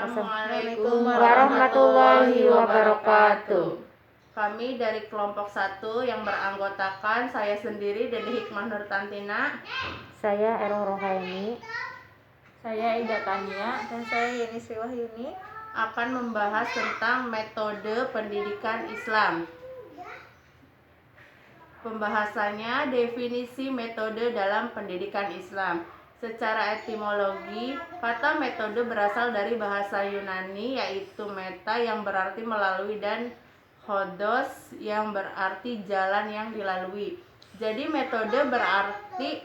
Assalamualaikum warahmatullahi wabarakatuh. Kami dari kelompok 1 yang beranggotakan saya sendiri Dede Hikmah Nur Tantina, Saya Erong Rohaini, saya Ida Tania, dan saya Yeni Sri Wahyuni akan membahas tentang metode pendidikan Islam. Pembahasannya definisi metode dalam pendidikan Islam. Secara etimologi, kata metode berasal dari bahasa Yunani yaitu meta yang berarti melalui dan hodos yang berarti jalan yang dilalui. Jadi metode berarti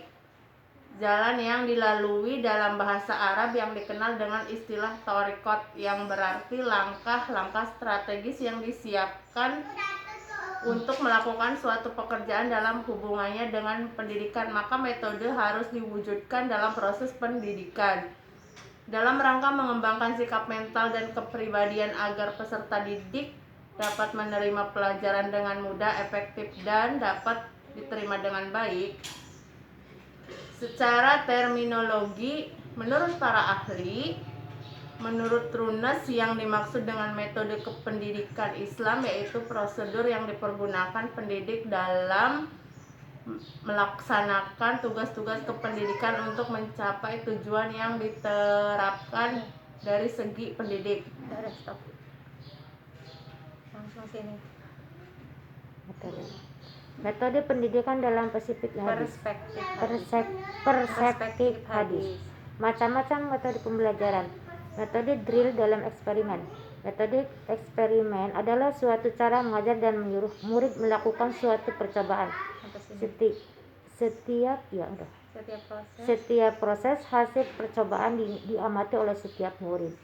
jalan yang dilalui dalam bahasa Arab yang dikenal dengan istilah thoriqot yang berarti langkah-langkah strategis yang disiapkan untuk melakukan suatu pekerjaan dalam hubungannya dengan pendidikan. Maka metode harus diwujudkan dalam proses pendidikan dalam rangka mengembangkan sikap mental dan kepribadian agar peserta didik dapat menerima pelajaran dengan mudah, efektif, dan dapat diterima dengan baik. Secara terminologi, menurut para ahli, menurut Runes yang dimaksud dengan metode kependidikan Islam yaitu prosedur yang dipergunakan pendidik dalam melaksanakan tugas-tugas kependidikan untuk mencapai tujuan yang diterapkan dari segi pendidik. langsung sini. metode pendidikan dalam perspektif hadis. Macam-macam metode pembelajaran. Metode drill dalam eksperimen. Metode eksperimen adalah suatu cara mengajar dan menyuruh murid melakukan suatu percobaan. Setiap proses hasil percobaan diamati oleh setiap murid.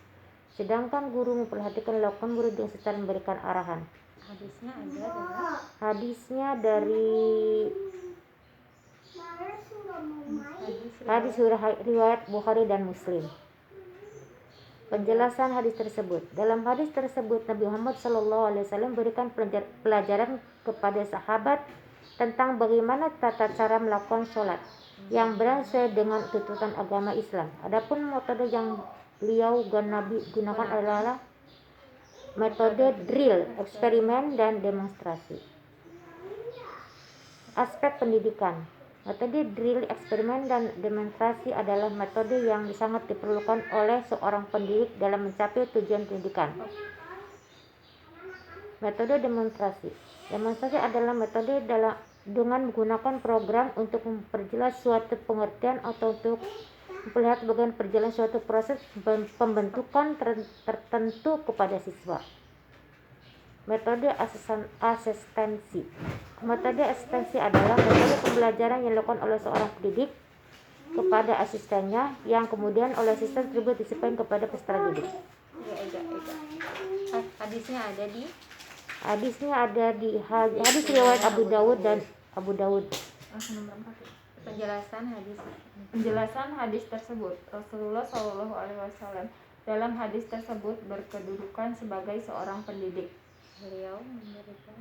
Sedangkan guru memperhatikan lakukan murid yang secara memberikan arahan. Hadisnya dari hadis riwayat Bukhari dan Muslim. Penjelasan hadis tersebut. Dalam hadis tersebut Nabi Muhammad SAW berikan pelajaran kepada sahabat tentang bagaimana tata cara melakukan sholat yang benar sesuai dengan tuntutan agama Islam. Adapun metode yang beliau Nabi gunakan adalah metode drill, eksperimen, dan demonstrasi. Aspek pendidikan. Metode drill, eksperimen, dan demonstrasi adalah metode yang sangat diperlukan oleh seorang pendidik dalam mencapai tujuan pendidikan. Metode demonstrasi. Demonstrasi adalah metode dengan menggunakan program untuk memperjelas suatu pengertian atau untuk melihat bagaimana berjalan suatu proses pembentukan tertentu kepada siswa. Metode asistensi. Metode asistensi adalah metode pembelajaran yang dilakukan oleh seorang pendidik kepada asistennya yang kemudian oleh asisten tersebut disampaikan kepada peserta didik. Hadisnya ada di hadis riwayat Abu Dawud dan Abu Dawud. Penjelasan hadis tersebut. Rasulullah SAW dalam hadis tersebut berkedudukan sebagai seorang pendidik.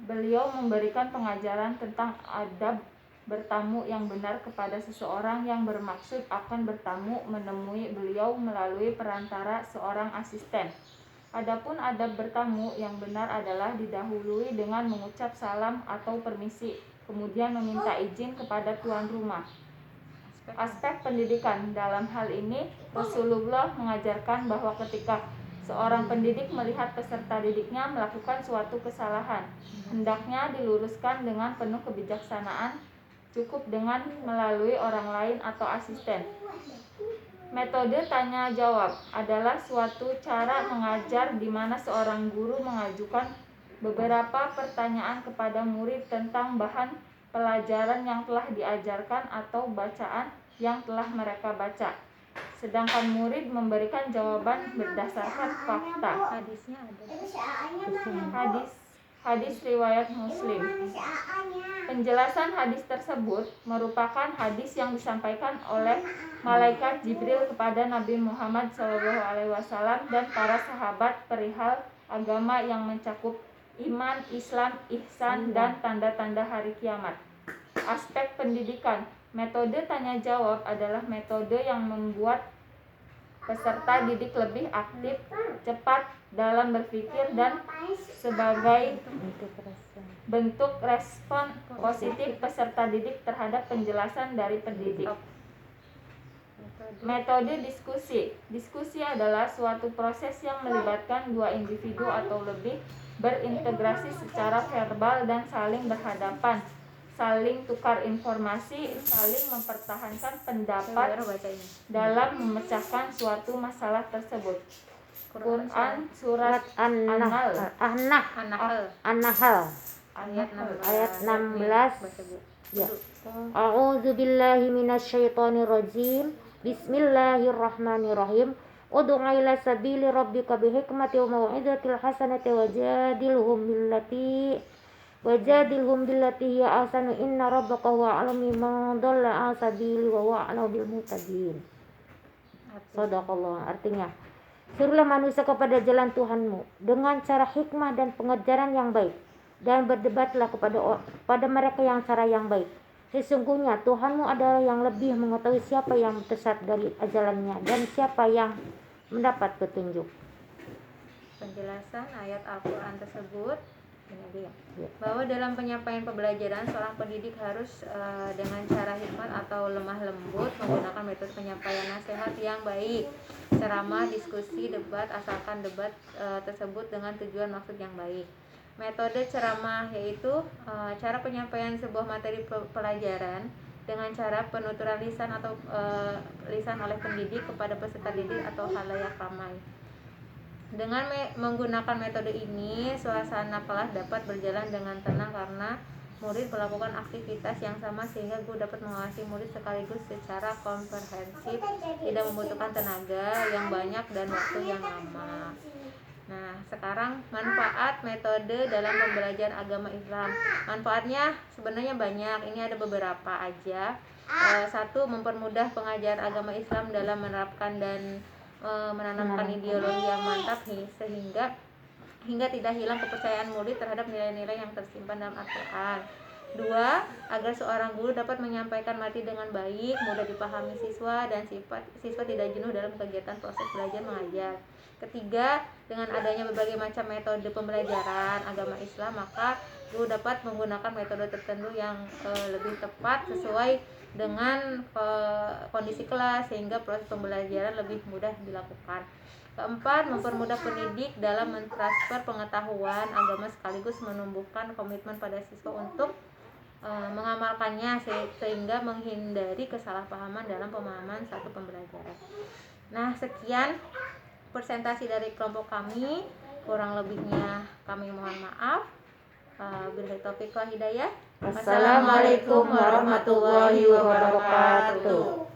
Beliau memberikan pengajaran tentang adab bertamu yang benar kepada seseorang yang bermaksud akan bertamu menemui beliau melalui perantara seorang asisten. Adapun adab bertamu yang benar adalah didahului dengan mengucap salam atau permisi, kemudian meminta izin kepada tuan rumah. Aspek pendidikan dalam hal ini, Rasulullah mengajarkan bahwa ketika seorang pendidik melihat peserta didiknya melakukan suatu kesalahan, hendaknya diluruskan dengan penuh kebijaksanaan, cukup dengan melalui orang lain atau asisten. Metode tanya jawab adalah suatu cara mengajar di mana seorang guru mengajukan beberapa pertanyaan kepada murid tentang bahan pelajaran yang telah diajarkan atau bacaan yang telah mereka baca. Sedangkan murid memberikan jawaban berdasarkan fakta. Hadis riwayat Muslim. Penjelasan hadis tersebut merupakan hadis yang disampaikan oleh malaikat Jibril kepada Nabi Muhammad SAW dan para sahabat perihal agama yang mencakup iman, Islam, ihsan, dan tanda-tanda hari kiamat. Aspek pendidikan. Metode tanya jawab adalah metode yang membuat peserta didik lebih aktif, cepat dalam berpikir, dan sebagai bentuk respon positif peserta didik terhadap penjelasan dari pendidik. Metode diskusi. Diskusi adalah suatu proses yang melibatkan dua individu atau lebih berintegrasi secara verbal dan saling berhadapan, saling tukar informasi, saling mempertahankan pendapat dalam memecahkan suatu masalah tersebut. Quran surat An-Nahl ayat 16. Ya. A'udzu billahi minasyaitonir rajim. Bismillahirrahmanirrahim. Ud'u ila sabili rabbika bihikmati wa mau'izatil hasanati wajadilhum billati hiya ahsanu inna rabbaka huwa a'lamu biman dhalla an sabili wa huwa a'lamu bil muhtadin. Shadaqallah. Artinya, suruhlah manusia kepada jalan Tuhanmu dengan cara hikmah dan pengajaran yang baik, dan berdebatlah kepada mereka yang cara yang baik. Sesungguhnya Tuhanmu adalah yang lebih mengetahui siapa yang tersesat dari ajalannya dan siapa yang mendapat petunjuk. Penjelasan ayat Al-Quran tersebut ini dia, bahwa dalam penyampaian pembelajaran seorang pendidik harus dengan cara hikmat atau lemah lembut menggunakan metode penyampaian nasihat yang baik, ceramah, diskusi, debat, asalkan debat tersebut dengan tujuan maksud yang baik. Metode ceramah yaitu cara penyampaian sebuah materi pelajaran dengan cara penuturan lisan atau lisan oleh pendidik kepada peserta didik atau khalayak ramai. Dengan menggunakan metode ini, suasana kelas dapat berjalan dengan tenang karena murid melakukan aktivitas yang sama sehingga guru dapat mengawasi murid sekaligus secara komprehensif, tidak membutuhkan tenaga yang banyak dan waktu yang lama. Nah, sekarang manfaat metode dalam pembelajaran agama Islam. Manfaatnya sebenarnya banyak. Ini ada beberapa aja. Satu, mempermudah pengajaran agama Islam dalam menerapkan dan menanamkan ideologi yang mantap hingga tidak hilang kepercayaan murid terhadap nilai-nilai yang tersimpan dalam Al-Quran. Dua, agar seorang guru dapat menyampaikan materi dengan baik, mudah dipahami siswa, dan siswa tidak jenuh dalam kegiatan proses belajar mengajar. Ketiga, dengan adanya berbagai macam metode pembelajaran agama Islam, maka guru dapat menggunakan metode tertentu yang lebih tepat sesuai dengan kondisi kelas sehingga proses pembelajaran lebih mudah dilakukan. Keempat, mempermudah pendidik dalam mentransfer pengetahuan agama sekaligus menumbuhkan komitmen pada siswa untuk mengamalkannya sehingga menghindari kesalahpahaman dalam pemahaman satu pembelajaran. Nah, sekian presentasi dari kelompok kami, kurang lebihnya kami mohon maaf. Billahi taufiq wal hidayah. Assalamualaikum warahmatullahi wabarakatuh.